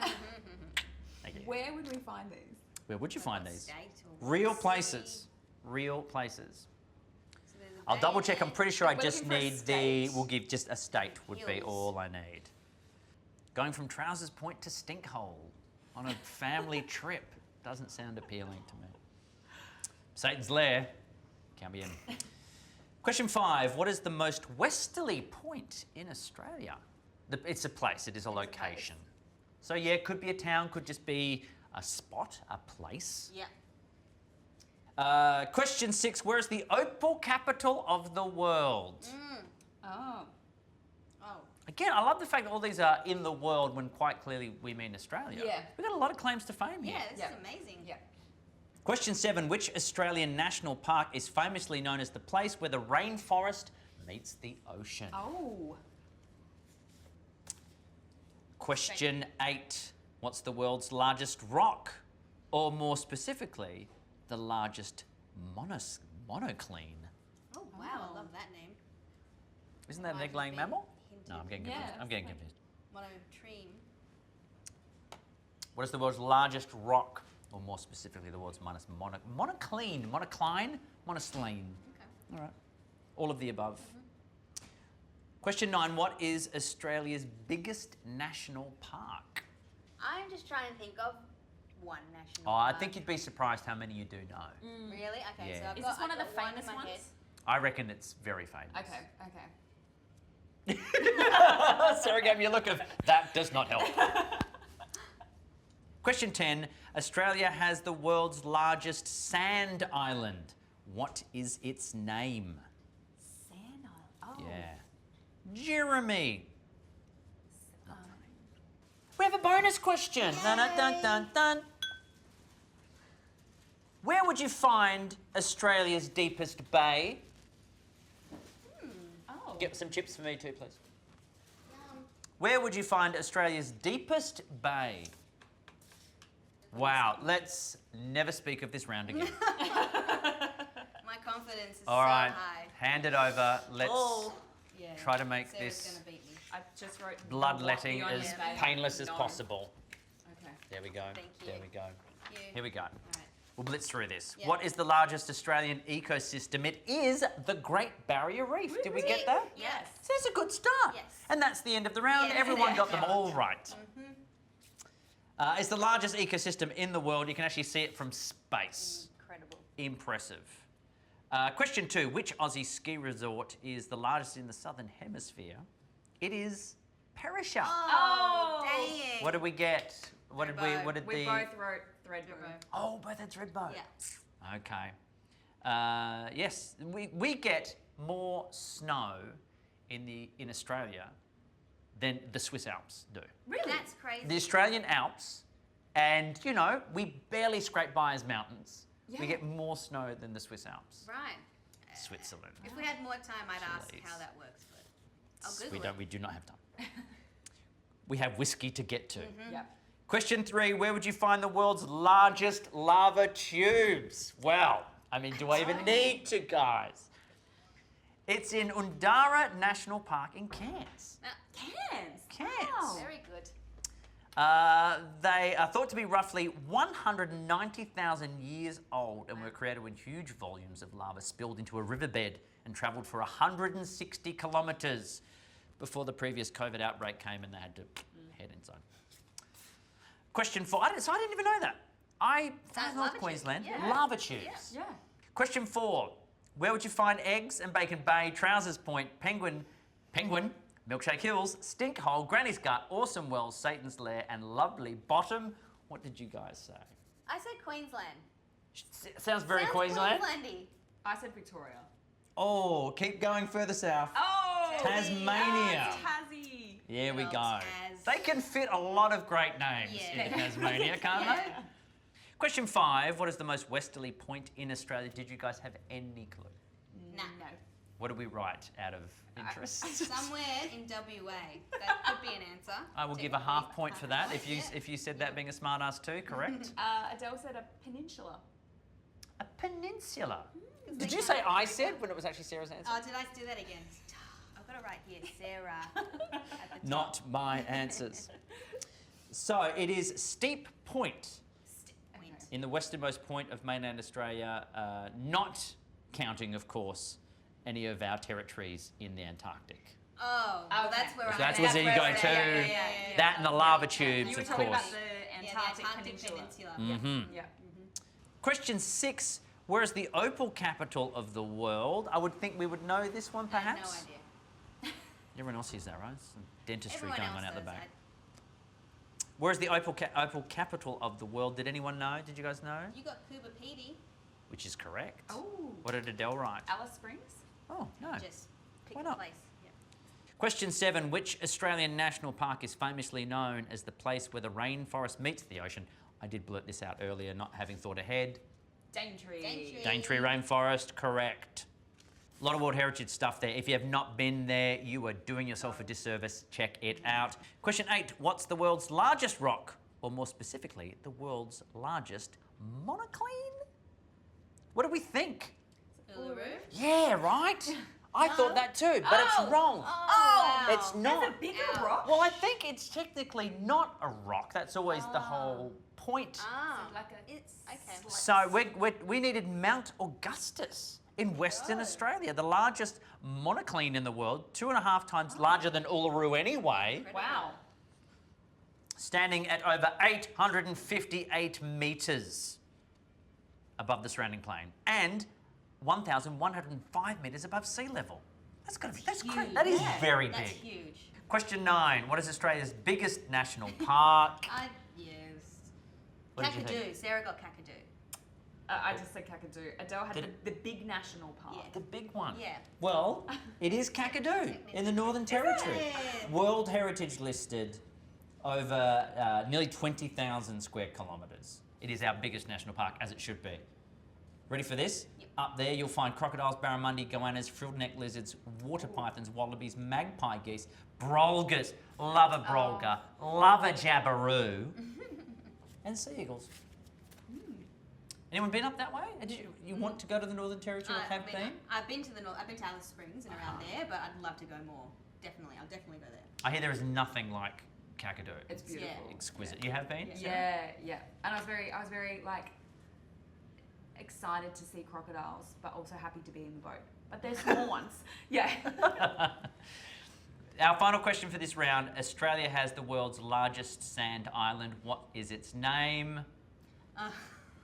Thank you. Where would we find these? Where would you find What these? state or Real what places. city? Real places. So there's a I'll bay double check. I'm there. pretty sure I We're just looking for a need the. state. We'll give just a state would be Hills. all I need. Going from Trousers Point to Stinkhole on a family trip doesn't sound appealing to me. Satan's Lair, count me in. Question 5. What is the most westerly point in Australia? It's a place. It is a location. So yeah, it could be a town. Could just be a spot, a place. Yeah. Question 6. Where is the opal capital of the world? Oh. Oh. Again, I love the fact that all these are in the world when quite clarly we mean Australia. Yeah. We've got a lot of claims to fame here. Yeah, this Yeah. is amazing. Yeah. Question 7. Which Australian national park is famously known as the place where the rainforest meets the ocean? Oh. Question 8. What's the world's largest rock? Or more specifically, the largest monocline? Oh wow, I love that name. Isn't that an Might egg-laying be mammal? hinted. No, I'm getting Yeah, confused. I'm that's getting fine. confused. Monotreme. What is the world's largest rock? Or more specifically, the world's monocline? Monocline? Monoceline. Okay. All right. All of the above. Question 9. What is Australia's biggest national park? I'm just trying to think of one national. Oh, I park. think you'd be surprised how many you do know. Really? Okay, Yeah. so I've Is got, this one I've of the got one famous in my ones? head. I reckon it's very famous. Okay. Okay. Sarah gave me a look of, that does not help. Question 10. Australia has the world's largest sand island. What is its name? Sand Island. Oh. Yeah. Jeremy. We have a bonus question. Dun, dun, dun, dun, dun. Where would you find Australia's deepest bay? Oh. Get some chips for me too, please. Where would you find Australia's deepest bay? Wow, let's never speak of this round again. My confidence is All so right, high. hand it over. Let's Yeah. try to make Sarah's this gonna beat me. I just wrote bloodletting what the as onion painless as no. possible. Okay. There we go. Thank you. There we go. You. Here we go. All right. We'll blitz through this. Yeah. What is the largest Australian ecosystem? It is the Great Barrier Reef. Did we get that? Yes. So that's a good start. Yes. And that's the end of the round. Yes, Everyone it got them is. all right. It's the largest ecosystem in the world. You can actually see it from space. Incredible. Impressive. Question 2. Which Aussie ski resort is the largest in the Southern Hemisphere? It is Perisher. Oh, dang it. What did we get? What did we? Thredbo. What did We the? both wrote Thredbo. Oh, both had Thredbo. Yeah. Okay. Yes, we get more snow in Australia than the Swiss Alps do. Really? That's crazy. The Australian Alps, and you know, we barely scrape by as mountains. Yeah. We get more snow than the Swiss Alps. Right. Switzerland. If we had more time, I'd ask Please. how that works, but I'll Google it. We do not have time. We have whiskey to get to. Yeah. Question 3, where would you find the world's largest lava tubes? Well, I mean, do I even need to, guys? It's in Undara National Park in Cairns. Cairns. Cairns. Wow. Very good. They are thought to be roughly 190,000 years old and were created when huge volumes of lava spilled into a riverbed and travelled for 160 kilometres before the previous COVID outbreak came and they had to head inside. Question 4. I didn't even know that. I found North lava Queensland. tubes. Yeah. Lava tubes. Yeah. Question 4. Where would you find eggs and Bacon Bay, Trousers Point, Penguin, Milkshake Hills, Stink Hole, Granny's Gut, Awesome Wells, Satan's Lair, and Lovely Bottom? What did you guys say? I said Queensland. Sounds very Sounds Queensland. Queenslandy. I said Victoria. Oh, keep going further south. Oh! Tasmania. Tassie. Here we Good go. old Taz. They can fit a lot of great names Yeah. in Tasmania, can't Yeah. they? Question 5. What is the most westerly point in Australia? Did you guys have any clue? Nah. No. What do we write out of interest? Somewhere in WA. That could be an answer. I will give a Technically, half point for that point, yeah. if you said that being a smart ass too, correct? Adele said a peninsula. A peninsula. Because Did they you say can't- I said when it was actually Sarah's answer? Oh, did I do that again? I've got it right here, Sarah. At the top. Not my answers. So it is Steep Point Point. in the westernmost point of mainland Australia, not counting, of course, any of our territories in the Antarctic. Oh, well, Okay. that's where So I'm that's at. where you where go we're to. at. Yeah. That and the lava You tubes, were of talking course. about the Yeah, Antarctic, the Antarctic Peninsula. Mm-hmm. Yeah. Question 6. Where is the opal capital of the world? I would think we would know this one, I have perhaps. no idea. Everyone else hears that, right? Some dentistry Everyone going else on out the does. back. Where is the opal capital of the world? Did anyone know? Did you guys know? You got Cuba Petey. Which is correct. Oh. What did Adele write? Alice Springs? Oh, no. Just pick Why a not? place. Yeah. Question 7. Which Australian national park is famously known as the place where the rainforest meets the ocean? I did blurt this out earlier, not having thought ahead. Daintree. Daintree. Daintree Rainforest, correct. A lot of World Heritage stuff there. If you have not been there, you are doing yourself a disservice. Check it out. Question 8. What's the world's largest rock? Or more specifically, the world's largest monocline? What do we think? Uluru. Yeah, right? I thought that too, but it's wrong. Oh, wow. It's not. There's a bigger Ow. rock? Well, I think it's technically not a rock. That's always the whole point. Ah, Like a- it's okay. So we needed Mount Augustus in Western Australia, the largest monocline in the world, 2.5 times larger than Uluru anyway, Wow. standing at over 858 metres above the surrounding plain and 1,105 metres above sea level. That's great. That is Yeah, very That's big. huge. Question 9. What is Australia's biggest national park? Yes. What did you think? Kakadu. Sarah got Kakadu. I just said Kakadu. Adele had Did the big national park. Yeah. The big one. Yeah. Well, it is Kakadu in the Northern Territory. it? World Heritage listed over nearly 20,000 square kilometres. It is our biggest national park, as it should be. Ready for this? Yep. Up there you'll find crocodiles, barramundi, goannas, frilled neck lizards, water pythons, wallabies, magpie geese, brolgas, love a brolga, love a jabberoo, and sea eagles. Anyone been up that way? Did you want to go to the Northern Territory or have been? I've been to the north. I've been to Alice Springs and around there, but I'd love to go more. Definitely, I'll definitely go there. I hear there is nothing like Kakadu. It's beautiful. Exquisite. You have been? Yeah, yeah. And I was very like excited to see crocodiles, but also happy to be in the boat. But they're small ones. Yeah. Our final question for this round. Australia has the world's largest sand island. What is its name?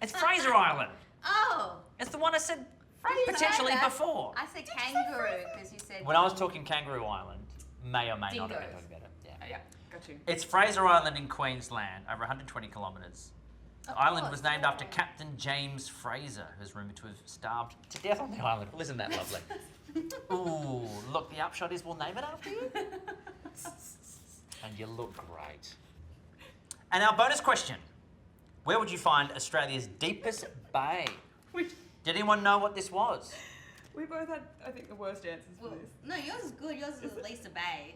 It's Fraser Island. Oh! It's the one I said Why did you say potentially that? before. I said kangaroo because you said. When I was talking Kangaroo Island, may or may not have been Dingoes. talking about it. Yeah. Yeah, got you. It's Fraser Island in Queensland, over 120 kilometres. The Of island course, was named after yeah. Captain James Fraser, who's rumoured to have starved to death on the island. Well, isn't that lovely? Ooh, look, the upshot is we'll name it after you. And you look great. And our bonus question. Where would you find Australia's deepest bay? Did anyone know what this was? We both had, I think, the worst answers for Well, this. no, yours is good. Yours is at least a bay.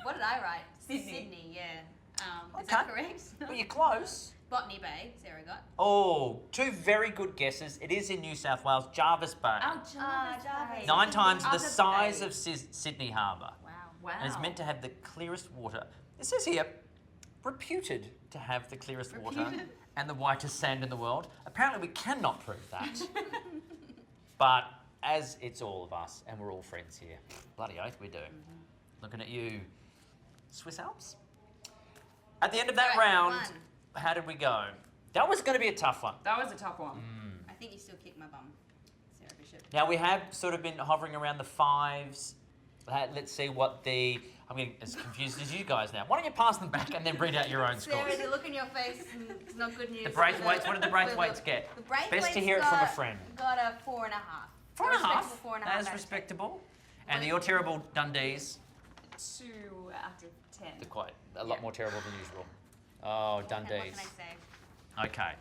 What did I write? Sydney. Yeah. Is that correct? Well, you're close. Botany Bay, Sarah got. Oh, two very good guesses. It is in New South Wales, Jarvis Bay. Oh, Jarvis. 9 times the Jarvis size Bay. of Sydney Harbour. Wow. Wow. And it's meant to have the clearest water. It says here, reputed to have the clearest water Reputed? and the whitest sand in the world. Apparently we cannot prove that. But as it's all of us, and we're all friends here, bloody oath we do. Looking at you, Swiss Alps. At the end of that Alright, round, one. how did we go? That was going to be a tough one. That was a tough one. I think you still kicked my bum, Sarah Bishop. Now we have sort of been hovering around the 5s. Let's see what the... I'm getting as confused as you guys now. Why don't you pass them back and then read out your own scores? Sarah, the look in your face is not good news. The Braithwaites, what did the Braithwaites get? The Braithwaites Best to hear it from a friend. Got a 4.5. 4.5? Respectable 4.5 That is out of respectable. And the Your Terrible Dundees, 2 out of 10. they're quite a lot more terrible than usual. Oh, 10. What Dundees. can I say? Okay.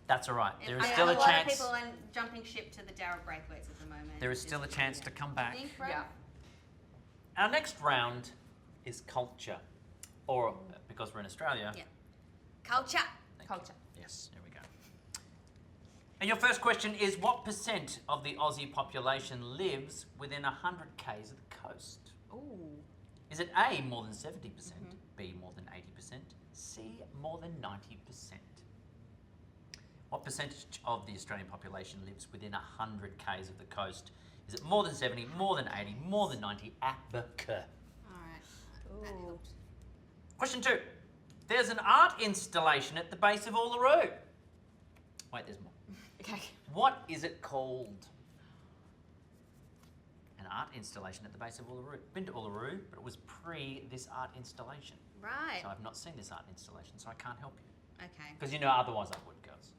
That's all right. There is I- still a lot of chance. people are jumping ship to the Darryl Braithwaites at the moment. There is still a chance to come back. Think, bro? Yeah. Our next round is culture. Or, because we're in Australia. Yeah. Culture. thank you. Culture. Yes, there we go. And your first question is, what percent of the Aussie population lives within 100 k's of the coast? Ooh. Is it A, more than 70%, B, more than 80%, C, more than 90%? What percentage of the Australian population lives within 100 k's of the coast? Is it more than 70, more than 80, more than 90? Abacus. All right. That helped. Question 2. There's an art installation at the base of Uluru. Wait, there's more. Okay. What is it called? An art installation at the base of Uluru. Been to Uluru, but it was pre this art installation. Right. So I've not seen this art installation, so I can't help you. Okay. Because you know, otherwise I would, girls.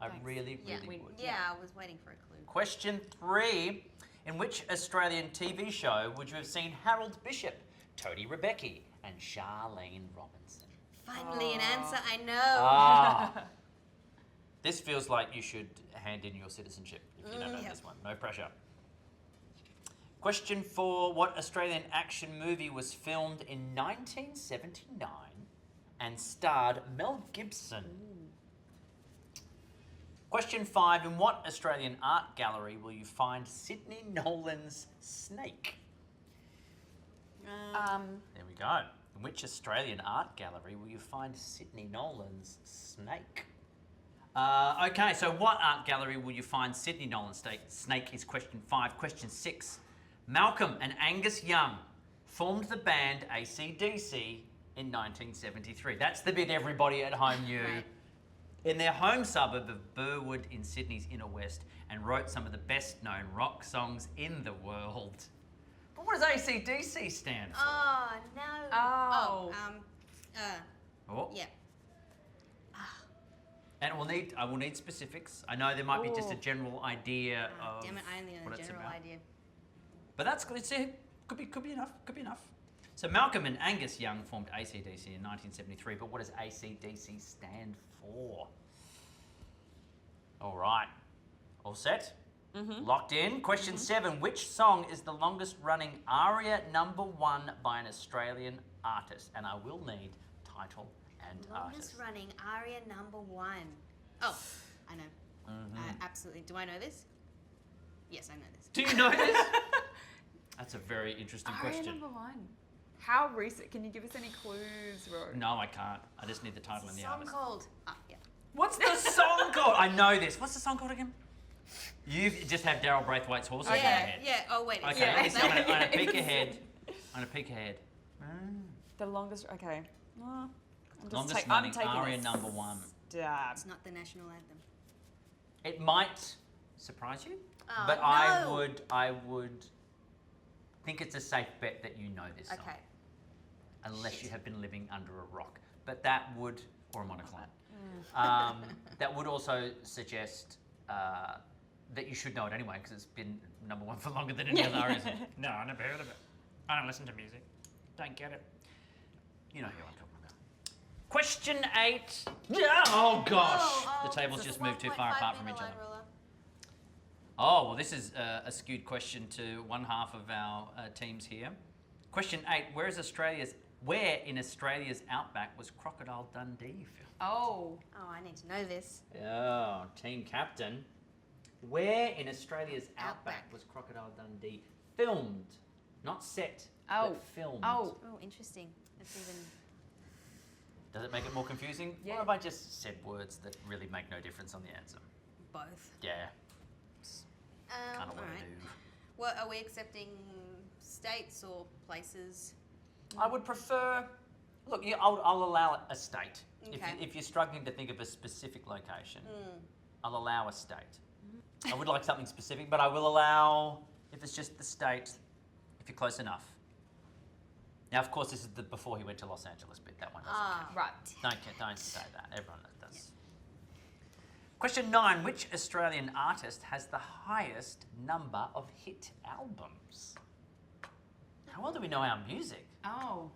I Thanks. really Yeah, would. yeah, I was waiting for a clue. Question 3. In which Australian TV show would you have seen Harold Bishop, Tony Rebecca, and Charlene Robinson? Finally, an answer I know. Ah. This feels like you should hand in your citizenship if you don't know Yep. this one. No pressure. Question 4. What Australian action movie was filmed in 1979 and starred Mel Gibson? Question 5. In what Australian art gallery will you find Sidney Nolan's snake? There we go. In which Australian art gallery will you find Sidney Nolan's snake? Okay, so what art gallery will you find Sidney Nolan's snake is question 5. Question 6. Malcolm and Angus Young formed the band AC/DC in 1973. That's the bit everybody at home knew. Right. In their home suburb of Burwood in Sydney's inner west, and wrote some of the best-known rock songs in the world. But what does AC/DC stand for? Oh no. Oh. Oh. Yeah. And I will need specifics. I know there might be just a Ooh. general idea of Damn it! I only what know a it's general about. idea. But that's good. Could be enough. Could be enough. So Malcolm and Angus Young formed AC/DC in 1973, but what does AC/DC stand for? All right. All set? Locked in. Question 7. Which song is the longest running Aria #1 by an Australian artist? And I will need title and Longest artist. running Aria #1. Oh, I know. Absolutely. Do I know this? Yes, I know this. Do you know this? That's a very interesting Aria question. #1. How recent? Can you give us any clues, Ro? No, I can't. I just need the title What's and the the song artist. called? Yeah. What's the song called? I know this. What's the song called again? You just have Daryl Braithwaite's horses in your head. Yeah. Oh wait. Okay, Yeah. let me see. I'm gonna peek ahead. I'm gonna peek ahead. The longest. Okay. I'm Longest I'm running taking Aria a #1. stab. It's not the national anthem. It might surprise you, Oh, but no. I would think it's a safe bet that you know this song, Okay. unless you have been living under a rock. But that would, or a monocline. That would also suggest that you should know it anyway, because it's been #1 for longer than any other Arias. No, I never heard of it. I don't listen to music. Don't get it. You know who I'm talking about. Question 8. Oh gosh, the tables this is just moved too far 1.5 apart from meter each other. line ruler. Oh, well, this is a skewed question to one half of our teams here. Question 8. Where in Australia's outback was Crocodile Dundee filmed? Oh. Oh, I need to know this. Oh, team captain. Where in Australia's outback Outback. was Crocodile Dundee filmed? Not set, Oh. but filmed. Oh. Oh, interesting. That's even. Does it make it more confusing? Yeah. Or have I just said words that really make no difference on the answer? Both. Yeah. Kind of what I alright. do. What are we accepting? States or places? I would prefer. Look, I'll allow a state. Okay. If you're struggling to think of a specific location, I'll allow a state. I would like something specific, but I will allow if it's just the state, if you're close enough. Now, of course, this is the before he went to Los Angeles bit. That one doesn't count. Right. Don't say that. Everyone does. Question 9. Which Australian artist has the highest number of hit albums? How well do we know our music? Oh.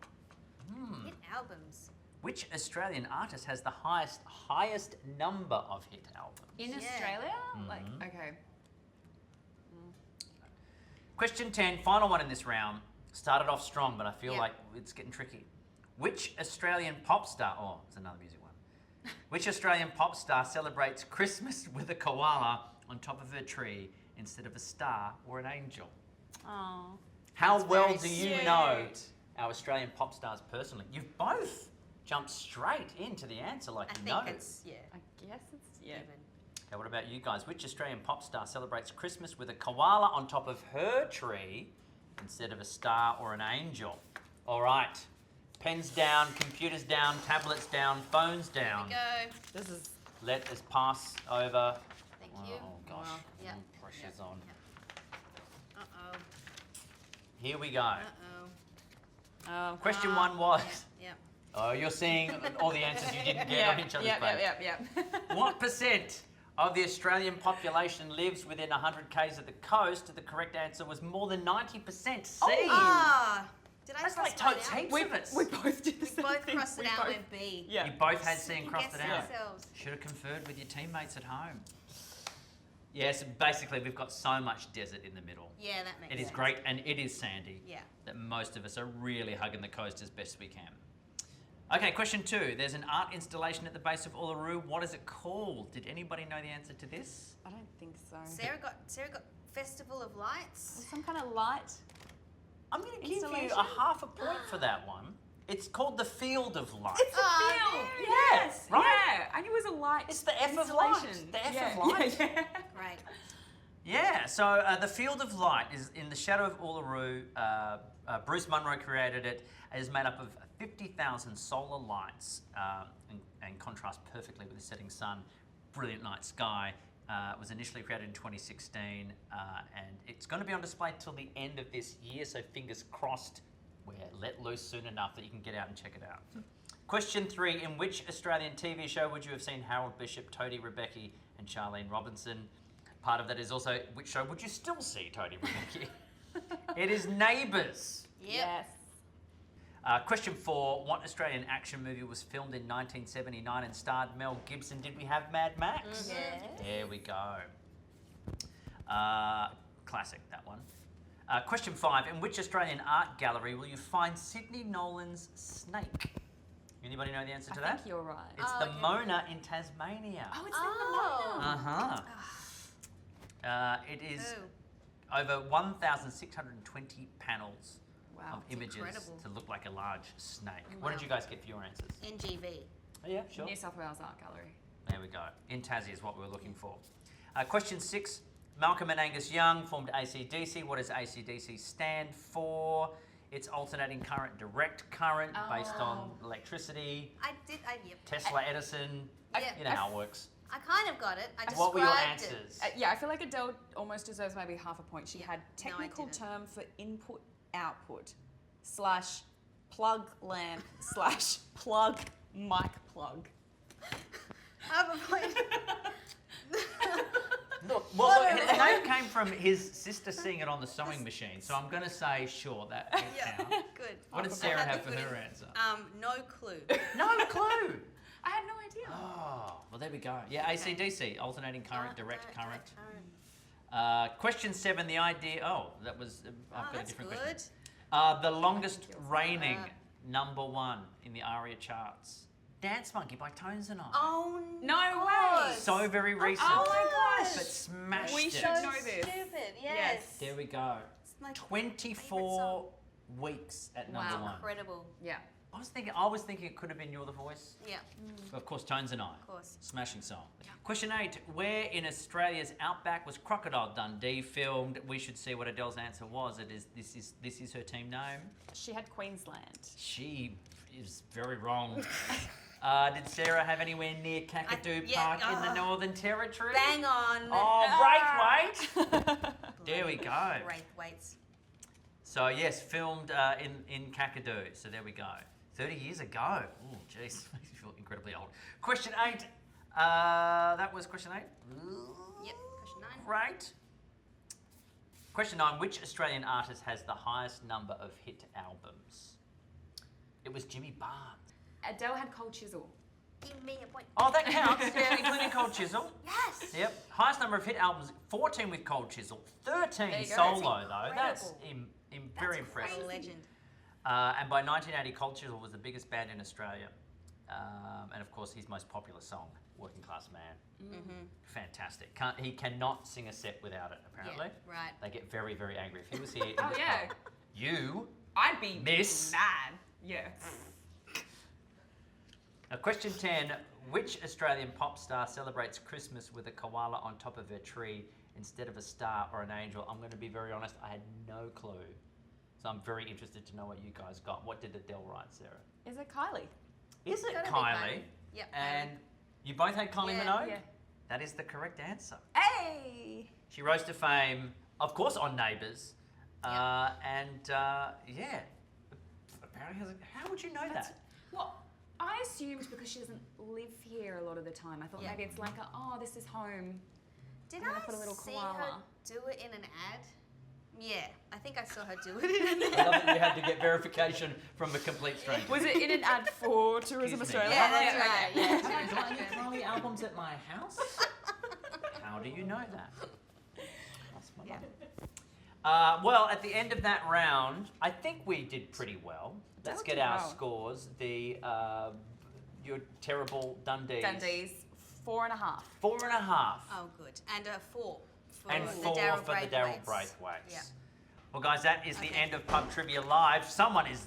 Hit albums. Which Australian artist has the highest number of hit albums? In Yeah. Australia? Like, okay. Question 10, final one in this round. Started off strong, but I feel Yeah. like it's getting tricky. Which Australian pop star, oh, it's another music one. Which Australian pop star celebrates Christmas with a koala on top of her tree instead of a star or an angel? Oh. How That's well very do you cute. know our Australian pop stars personally? You've both jumped straight into the answer like I you know. think it's I guess it's even. Okay, what about you guys? Which Australian pop star celebrates Christmas with a koala on top of her tree instead of a star or an angel? All right. Pens down, computers down, tablets down, phones down. Here we go. This is. Let us pass over. Thank Oh, you. gosh. Wow. Yeah. Pressure's on. Uh oh. Here we go. Uh oh. Oh. Question 1 was... Yep. Oh, you're seeing all the answers you didn't get on each other's page. Yeah. What percent of the Australian population lives within 100 k's of the coast? The correct answer was more than 90%. C. Ah. Did I That's cross like mine totes out? heaps We of us. both did the We same both thing. crossed it We out both- with B. Yeah. You both had C and crossed it Second out. guessing ourselves. Should have conferred with your teammates at home. Yes, basically we've got so much desert in the middle. Yeah, that makes It sense. is great and it is sandy. Yeah. That most of us are really hugging the coast as best we can. Okay, question 2. There's an art installation at the base of Uluru. What is it called? Did anybody know the answer to this? I don't think so. Sarah got Festival of Lights. Some kind of light. I'm going to give you Installation? a half a point for that one. It's called the Field of Light. Oh, Field. there it Yes. is. Right? Yeah. I knew it was a light. It's the F of light. installation. The F yeah. of light. Yeah. Great. Yeah, so the Field of Light is in the shadow of Uluru. Bruce Munro created it. It is made up of 50,000 solar lights and contrasts perfectly with the setting sun. Brilliant night sky. It was initially created in 2016 and it's going to be on display till the end of this year, so fingers crossed we're let loose soon enough that you can get out and check it out. Question 3, in which Australian TV show would you have seen Harold Bishop, Toadie Rebecca and Charlene Robinson? Part of that is also, which show would you still see Toadie Rebecca? It is Neighbours. Yep. Yes. Question 4. What Australian action movie was filmed in 1979 and starred Mel Gibson? Did we have Mad Max? Yeah. There we go. Classic, that one. Question 5. In which Australian art gallery will you find Sydney Nolan's Snake? Anybody know the answer to I that? think you're right. It's the Mona in Tasmania. Oh, it's in the Mona. It is Oh. over 1,620 panels Wow. of images incredible. to look like a large snake. What Wow. did you guys get for your answers? NGV. Oh, yeah, sure. New South Wales Art Gallery. There we go. In Tassie is what we were looking for. Question 6. Malcolm and Angus Young formed AC/DC. What does AC/DC stand for? It's alternating current, direct current based on electricity. Yep. Tesla, Edison. Yeah. You know how it works. I kind of got it. I What were your described it. answers? Yeah, I feel like Adele almost deserves maybe half a point. She had No, I technical didn't. term for input output / plug lamp / plug mic plug. I have a point. Look, well, look, his name came from his sister seeing it on the sewing machine, so I'm going to say, sure, that counts. Yeah, good. What did I Sarah had have to for put her in, answer? No clue. No clue. I had no idea. Oh, well, there we go. Yeah, AC/DC, alternating current, direct current. current. Question 7, the idea. Oh, that was. I've got a That's different good. question. The longest reigning #1 in the Aria charts. Dance Monkey by Tones and I. Oh No God. way. So very recent. Oh my gosh. But smashed We it. should So know this. stupid. Yes. Yes. There we go. It's my 24 weeks at Wow. #1. incredible. Yeah. I was thinking it could have been You're the Voice. Yeah, Of course, Tones and I. of course. Smashing song. Question 8. Where in Australia's outback was Crocodile Dundee filmed? We should see what Adele's answer was. This is her team name. She had Queensland. She is very wrong. Did Sarah have anywhere near Kakadu yeah, Park in the Northern Territory? Bang on. Oh, Braithwaite! There we go. Braithwaites. So yes, filmed in Kakadu. So there we go. 30 years ago. Oh, jeez, makes me feel incredibly old. Question 8. That was question 8. Yep. Question 9. Great. Question 9. Which Australian artist has the highest number of hit albums? It was Jimmy Barnes. Adele had Cold Chisel. Give me a point. Oh, that counts. Yeah, including Cold Chisel. Yes. Yep. Highest number of hit albums, 14 with Cold Chisel, 13 There you go. solo though. That's Incredible. very That's impressive. crazy. Legend. And by 1980, Cold Chisel was the biggest band in Australia. And of course, his most popular song, Working Class Man. Mm-hmm. Fantastic. He cannot sing a set without it, apparently. Yeah, right. They get very, very angry. If he was here in Oh, this yeah. pub, you I'd be Miss. mad. Yeah. Question 10. Which Australian pop star celebrates Christmas with a koala on top of her tree instead of a star or an angel? I'm going to be very honest, I had no clue. So I'm very interested to know what you guys got. What did Adele write, Sarah? Is it Kylie? Is it Gotta be Kylie? Kylie. Yep. And you both had Kylie Yeah, Minogue? yeah. That is the correct answer. Hey! She rose to fame, of course, on Neighbours. Yeah. Yeah. Apparently, how would you know That's- that? Well, I assumed because she doesn't live here a lot of the time. I thought Yeah. maybe it's like this is home. Did I'm gonna I put a little see koala. her do it in an ad? Yeah, I think I saw her do it in an I love ad. that you had to get verification from a complete stranger. Was it in an ad for Tourism Excuse me. Australia? Yeah, that's Okay. right. Yeah, Do I get Kylie albums at my house? How do you know that? That's my mum. Well, at the end of that round, I think we did pretty well. Let's did get our well. scores. Your terrible Dundees. Dundees, 4.5. 4.5. Oh, good. And a 4 for And the 4 Daryl for the Daryl Braithwaites. Braithwaites. Yeah. Well, guys, that is the Okay. end of Pub Trivia Live. Someone is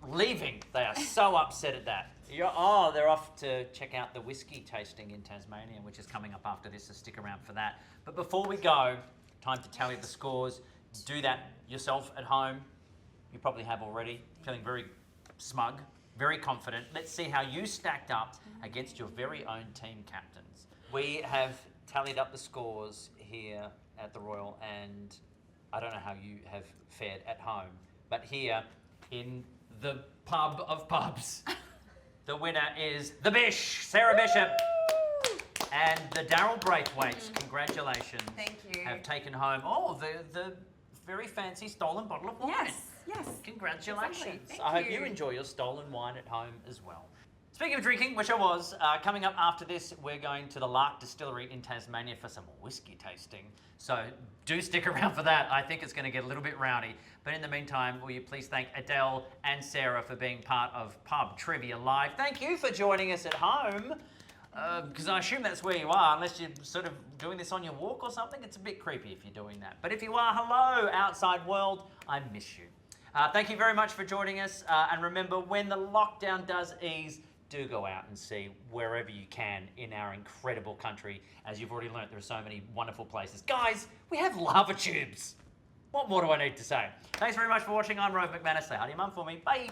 leaving. They are so upset at that. They're off to check out the whiskey tasting in Tasmania, which is coming up after this, so stick around for that. But before we go, time to tally the scores. Do that yourself at home. You probably have already. Feeling very smug, very confident. Let's see how you stacked up against your very own team captains. We have tallied up the scores here at the Royal, and I don't know how you have fared at home, but here in the pub of pubs, the winner is the Bish, Sarah Bishop, and the Daryl Braithwaites. Congratulations. Thank you. Have taken home the very fancy stolen bottle of wine. Yes. Yes. Congratulations. Exactly. Thank I hope you you. enjoy your stolen wine at home as well. Speaking of drinking, which I was, coming up after this, we're going to the Lark Distillery in Tasmania for some whiskey tasting. So do stick around for that. I think it's going to get a little bit rowdy. But in the meantime, will you please thank Adele and Sarah for being part of Pub Trivia Live. Thank you for joining us at home. Because I assume that's where you are, unless you're sort of doing this on your walk or something. It's a bit creepy if you're doing that. But if you are, hello, outside world, I miss you. Thank you very much for joining us. And remember, when the lockdown does ease, do go out and see wherever you can in our incredible country. As you've already learnt, there are so many wonderful places. Guys, we have lava tubes. What more do I need to say? Thanks very much for watching. I'm Rove McManus. Say hi to your mum for me. Bye.